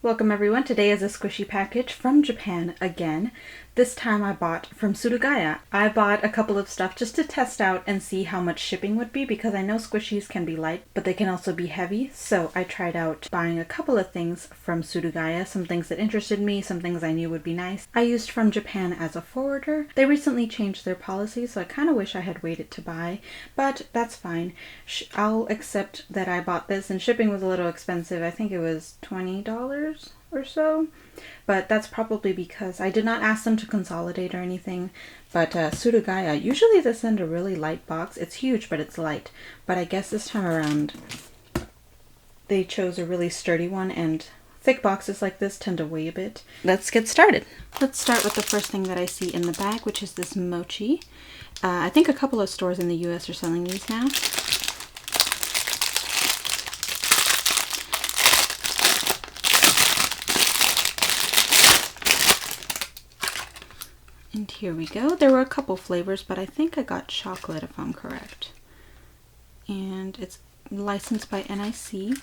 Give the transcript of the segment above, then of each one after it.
Welcome everyone. Today is a squishy package from Japan again. This time I bought from Suruga-Ya. I bought a couple of stuff just to test out and see how much shipping would be because I know squishies can be light, but they can also be heavy. So I tried out buying a couple of things from Suruga-Ya, some things that interested me, some things I knew would be nice. I used from Japan as a forwarder. They recently changed their policy, so I kind of wish I had waited to buy, but that's fine. I'll accept that I bought this, and shipping was a little expensive. I think it was $20 or so, but that's probably because I did not ask them to consolidate or anything. But Suruga-Ya, usually they send a really light box. It's huge, but it's light. But I guess this time around they chose a really sturdy one, and thick boxes like this tend to weigh a bit. Let's get started. Let's start with the first thing that I see in the bag, which is this mochi. I think a couple of stores in the US are selling these now. And here we go. There were a couple flavors, but I think I got chocolate if I'm correct. And it's licensed by NIC,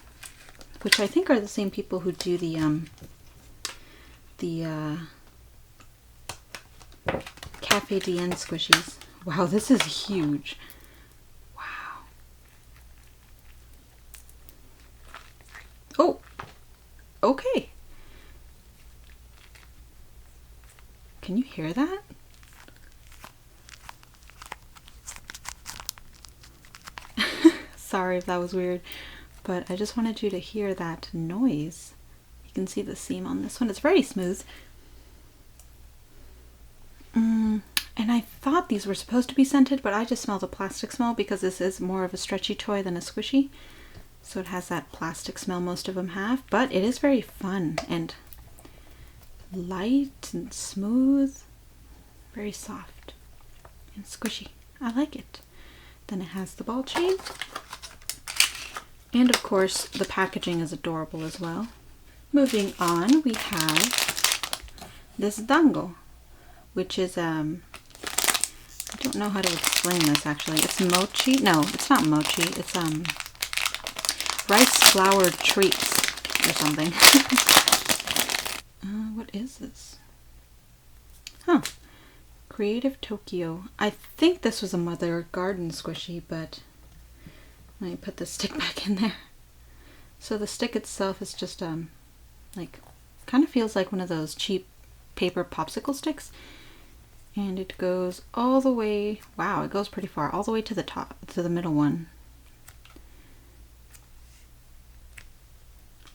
which I think are the same people who do the Cafe Dien squishies. Wow, this is huge. Wow. Oh, okay. Can you hear that? Sorry if that was weird, but I just wanted you to hear that noise. You can see the seam on this one. It's very smooth. And I thought these were supposed to be scented, but I just smell the plastic smell because this is more of a stretchy toy than a squishy. So it has that plastic smell most of them have, but it is very fun and light and smooth, very soft and squishy. I like it. Then it has the ball chain, and of course the packaging is adorable as well. Moving on, we have this dango, which is I don't know how to explain this actually. It's mochi. No, it's not mochi. It's rice flour treats or something. What is this? Huh. Creative Tokyo. I think this was a Mother Garden squishy, but let me put the stick back in there. So the stick itself is just like, kind of feels like one of those cheap paper popsicle sticks. And it goes all the way, wow, it goes pretty far, all the way to the top, to the middle one.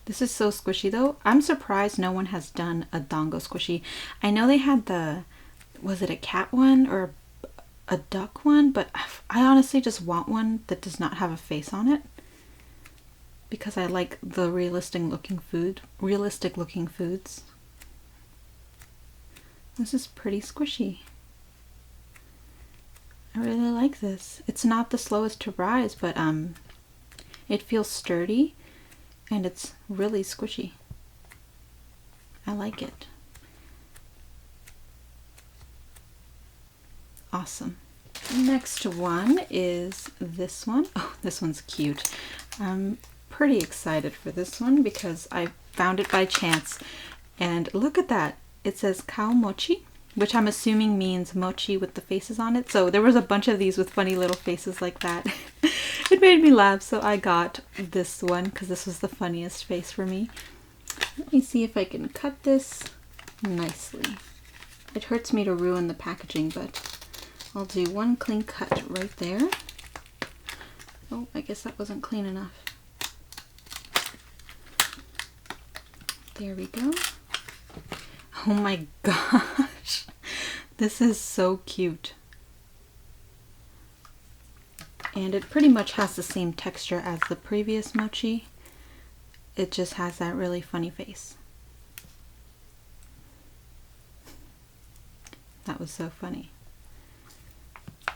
This is so squishy though. I'm surprised no one has done a dango squishy. I know they had the, was it a cat one or a duck one? But I honestly just want one that does not have a face on it, because I like the realistic looking foods. This is pretty squishy. I really like this. It's not the slowest to rise, but it feels sturdy. And it's really squishy. I like it. Awesome. Next one is this one. Oh, this one's cute. I'm pretty excited for this one because I found it by chance. And look at that. It says cow mochi, which I'm assuming means mochi with the faces on it. So there was a bunch of these with funny little faces like that. It made me laugh, so I got this one because this was the funniest face for me. Let me see if I can cut this nicely. It hurts me to ruin the packaging, but I'll do one clean cut right there. Oh, I guess that wasn't clean enough. There we go. Oh my gosh. This is so cute. And it pretty much has the same texture as the previous mochi. It just has that really funny face. That was so funny.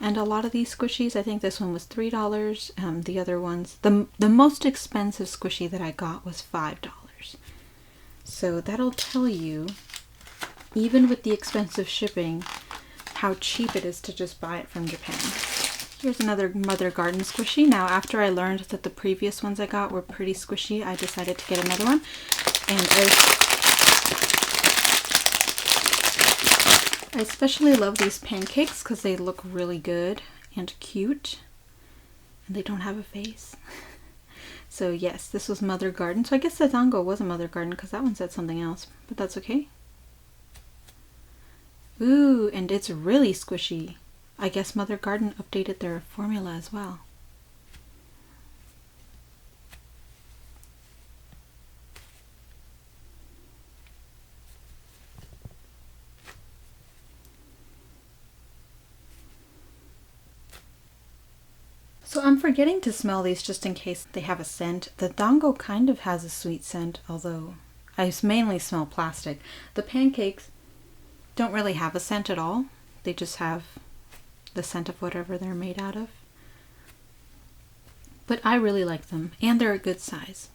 And a lot of these squishies, I think this one was $3. The other ones, the most expensive squishy that I got was $5. So that'll tell you, even with the expensive shipping, how cheap it is to just buy it from Japan. Here's another Mother Garden squishy. Now, after I learned that the previous ones I got were pretty squishy, I decided to get another one. And I especially love these pancakes because they look really good and cute. And they don't have a face. So yes, this was Mother Garden. So I guess the dango was a Mother Garden because that one said something else. But that's okay. Ooh, and it's really squishy. I guess Mother Garden updated their formula as well. So I'm forgetting to smell these just in case they have a scent. The dango kind of has a sweet scent, although I mainly smell plastic. The pancakes don't really have a scent at all. They just have the scent of whatever they're made out of. But I really like them, and they're a good size.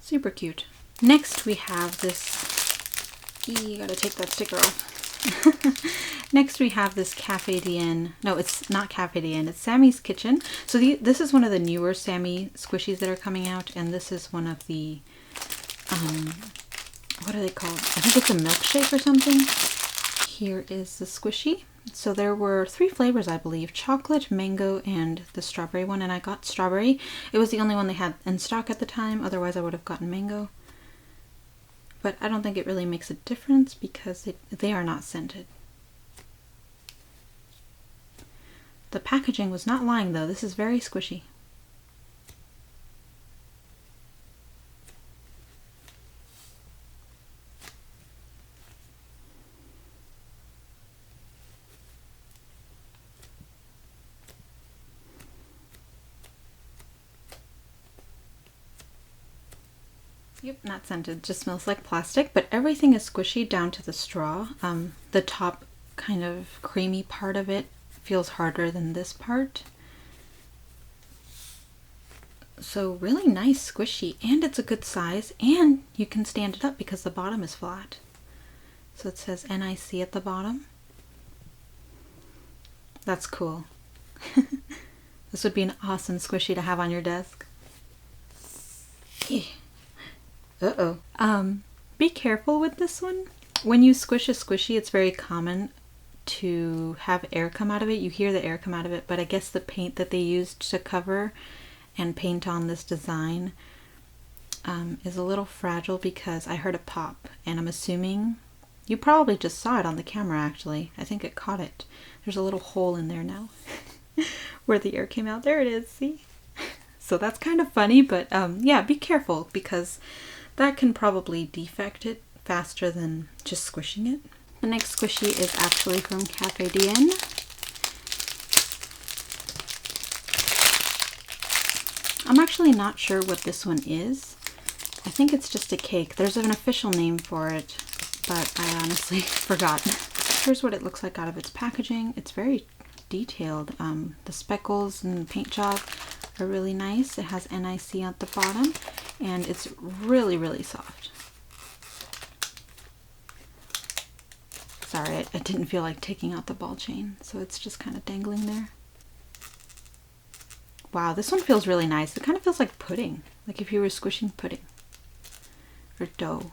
Super cute. Next we have this, you gotta take that sticker off. Next we have this Cafe Dien. No, it's not Cafe Dien, it's Sammy's Kitchen. So this is one of the newer Sammy squishies that are coming out, and this is one of the, what are they called? I think it's a milkshake or something. Here is the squishy. So there were 3 flavors, I believe, chocolate, mango, and the strawberry one, and I got strawberry. It was the only one they had in stock at the time, otherwise I would have gotten mango. But I don't think it really makes a difference because they are not scented. The packaging was not lying though, this is very squishy. Yep, not scented, just smells like plastic, but everything is squishy down to the straw. The top kind of creamy part of it feels harder than this part. So really nice squishy, and it's a good size, and you can stand it up because the bottom is flat. So it says NIC at the bottom. That's cool. This would be an awesome squishy to have on your desk. Uh-oh. Be careful with this one. When you squish a squishy, it's very common to have air come out of it. You hear the air come out of it, but I guess the paint that they used to cover and paint on this design is a little fragile because I heard a pop, and I'm assuming you probably just saw it on the camera actually. I think it caught it. There's a little hole in there now where the air came out. There it is, see? So that's kind of funny, but yeah, be careful because that can probably defect it faster than just squishing it. The next squishy is actually from Cafe Dien. I'm actually not sure what this one is. I think it's just a cake. There's an official name for it, but I honestly forgot. Here's what it looks like out of its packaging. It's very detailed. The speckles and paint job are really nice. It has NIC at the bottom, and it's really, really soft. Sorry, I didn't feel like taking out the ball chain, so it's just kind of dangling there. Wow, this one feels really nice. It kind of feels like pudding, like if you were squishing pudding or dough.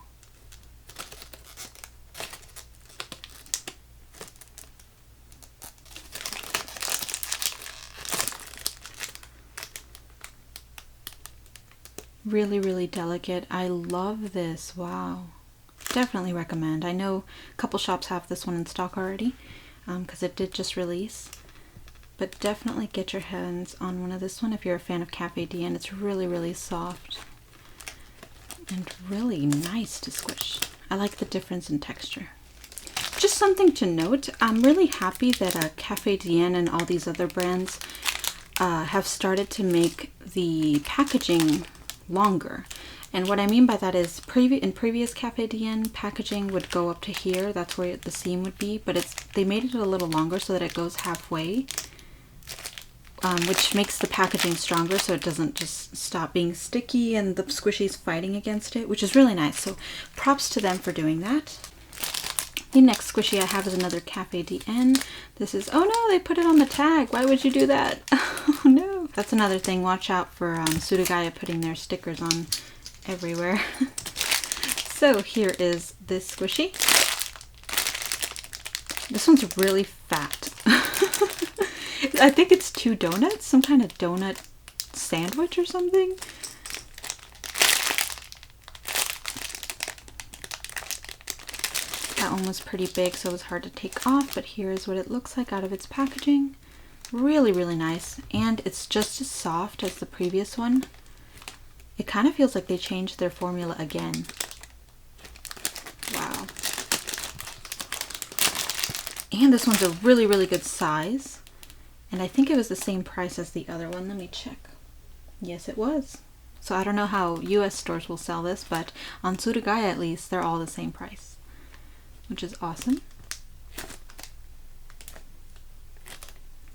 Really, really delicate. I love this. Wow. Definitely recommend. I know a couple shops have this one in stock already because it did just release. But definitely get your hands on one of this one if you're a fan of Cafe Dien. It's really, really soft and really nice to squish. I like the difference in texture. Just something to note, I'm really happy that Cafe Dien and all these other brands have started to make the packaging longer. And what I mean by that is in previous Cafe Dien, packaging would go up to here. That's where the seam would be, but they made it a little longer so that it goes halfway. Which makes the packaging stronger so it doesn't just stop being sticky and the squishies fighting against it, which is really nice. So props to them for doing that. The next squishy I have is another Cafe Dien. This is, oh no, they put it on the tag. Why would you do that? Oh no. That's another thing. Watch out for Suruga-Ya putting their stickers on everywhere. So here is this squishy. This one's really fat. I think it's 2 donuts, some kind of donut sandwich or something. That one was pretty big, so it was hard to take off, but here's what it looks like out of its packaging. Really, really nice. And it's just as soft as the previous one. It kind of feels like they changed their formula again. Wow. And this one's a really, really good size. And I think it was the same price as the other one. Let me check. Yes, it was. So I don't know how US stores will sell this, but on Suruga-Ya at least, they're all the same price, which is awesome.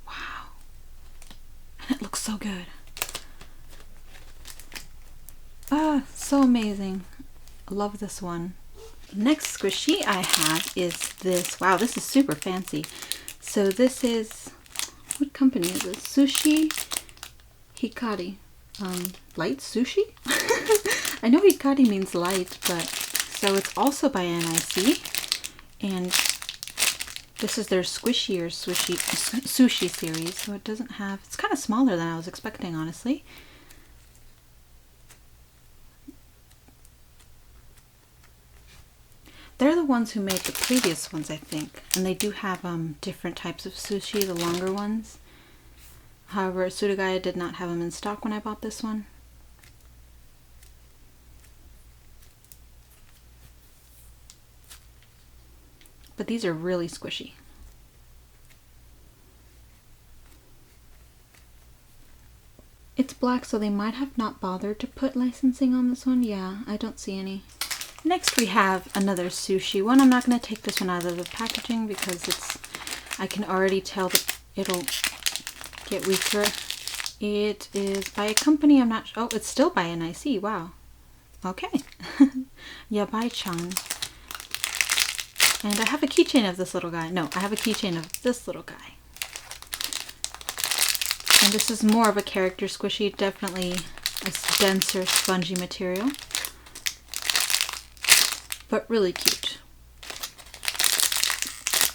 Wow. And it looks so good. Ah, so amazing. I love this one. Next squishy I have is this. Wow, this is super fancy. So this is, what company is this? Sushi Hikari. Light sushi? I know Hikari means light, but so it's also by NIC. And this is their squishy or sushi series. So it doesn't have, it's kind of smaller than I was expecting, honestly. They're the ones who made the previous ones, I think. And they do have different types of sushi, the longer ones. However, Suruga-Ya did not have them in stock when I bought this one. But these are really squishy. It's black, so they might have not bothered to put licensing on this one. Yeah, I don't see any. Next we have another sushi one. I'm not going to take this one out of the packaging because it's, I can already tell that it'll get weaker. It is by a company, I'm not, oh, it's still by NIC, wow. Okay. Yabai-chan. And I have a keychain of this little guy. No, I have a keychain of this little guy. And this is more of a character squishy, definitely a denser, spongy material. But really cute.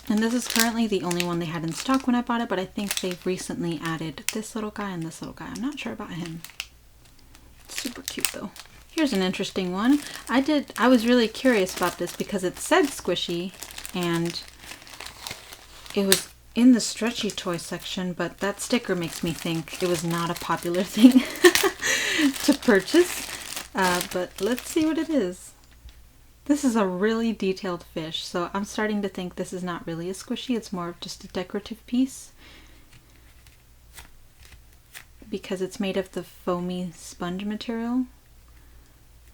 And this is currently the only one they had in stock when I bought it, but I think they've recently added this little guy and this little guy. I'm not sure about him. Super cute though. Here's an interesting one. I was really curious about this because it said squishy and it was in the stretchy toy section, but that sticker makes me think it was not a popular thing to purchase. But let's see what it is. This is a really detailed fish, so I'm starting to think this is not really a squishy, it's more of just a decorative piece. Because it's made of the foamy sponge material.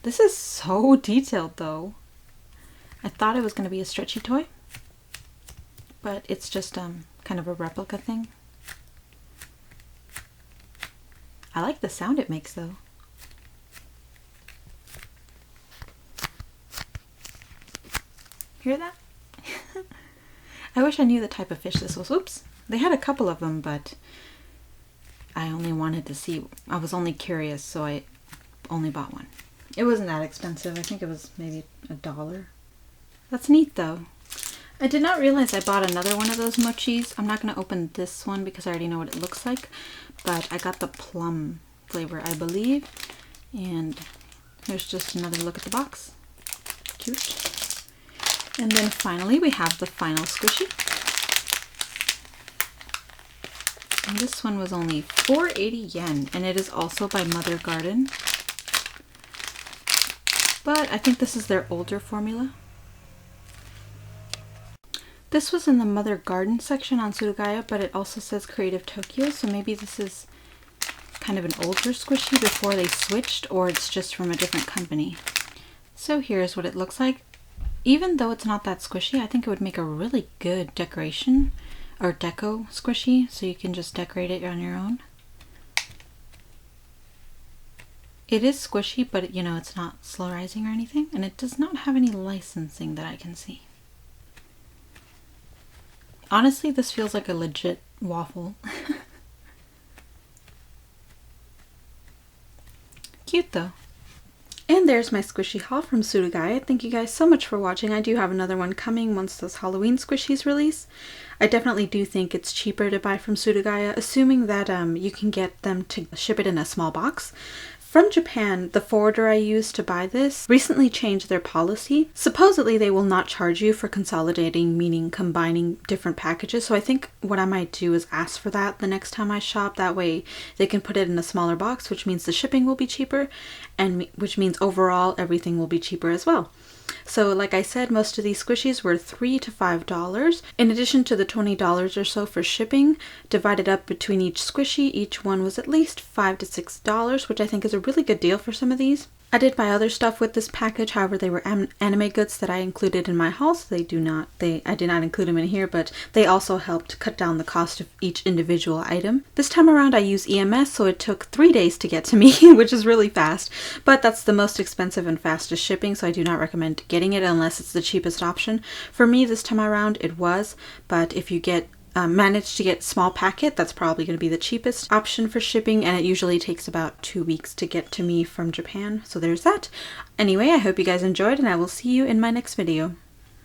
This is so detailed though. I thought it was going to be a stretchy toy, but it's just kind of a replica thing. I like the sound it makes though. Hear that? I wish I knew the type of fish this was. Oops. They had a couple of them, but I only wanted to see. I was only curious, so I only bought one. It wasn't that expensive. I think it was maybe $1. That's neat though. I did not realize I bought another one of those mochis. I'm not going to open this one because I already know what it looks like, but I got the plum flavor, I believe. And here's just another look at the box. Cute. And then finally we have the final squishy. And this one was only 480 yen, and it is also by Mother Garden. But I think this is their older formula. This was in the Mother Garden section on Suruga-Ya, but it also says Creative Tokyo, so maybe this is kind of an older squishy before they switched, or it's just from a different company. So here's what it looks like. Even though it's not that squishy, I think it would make a really good decoration or deco squishy, so you can just decorate it on your own. It is squishy, but you know, it's not slow rising or anything, and it does not have any licensing that I can see. Honestly, this feels like a legit waffle. cute though. And there's my squishy haul from Suruga-Ya. Thank you guys so much for watching. I do have another one coming once those Halloween squishies release. I definitely do think it's cheaper to buy from Suruga-Ya, assuming that you can get them to ship it in a small box. From Japan, the forwarder I used to buy this recently changed their policy. Supposedly they will not charge you for consolidating, meaning combining different packages. So I think what I might do is ask for that the next time I shop. That way they can put it in a smaller box, which means the shipping will be cheaper, and which means overall everything will be cheaper as well. So like I said, most of these squishies were $3 to $5. In addition to the $20 or so for shipping, divided up between each squishy, each one was at least $5 to $6, which I think is a really good deal for some of these. I did buy other stuff with this package, however they were anime goods that I included in my haul, so I did not include them in here, but they also helped cut down the cost of each individual item. This time around I used EMS, so it took 3 days to get to me, which is really fast, but that's the most expensive and fastest shipping, so I do not recommend getting it unless it's the cheapest option. For me this time around it was, but if you manage to get small packet, that's probably going to be the cheapest option for shipping, and it usually takes about 2 weeks to get to me from Japan, so there's that. Anyway, I hope you guys enjoyed, and I will see you in my next video.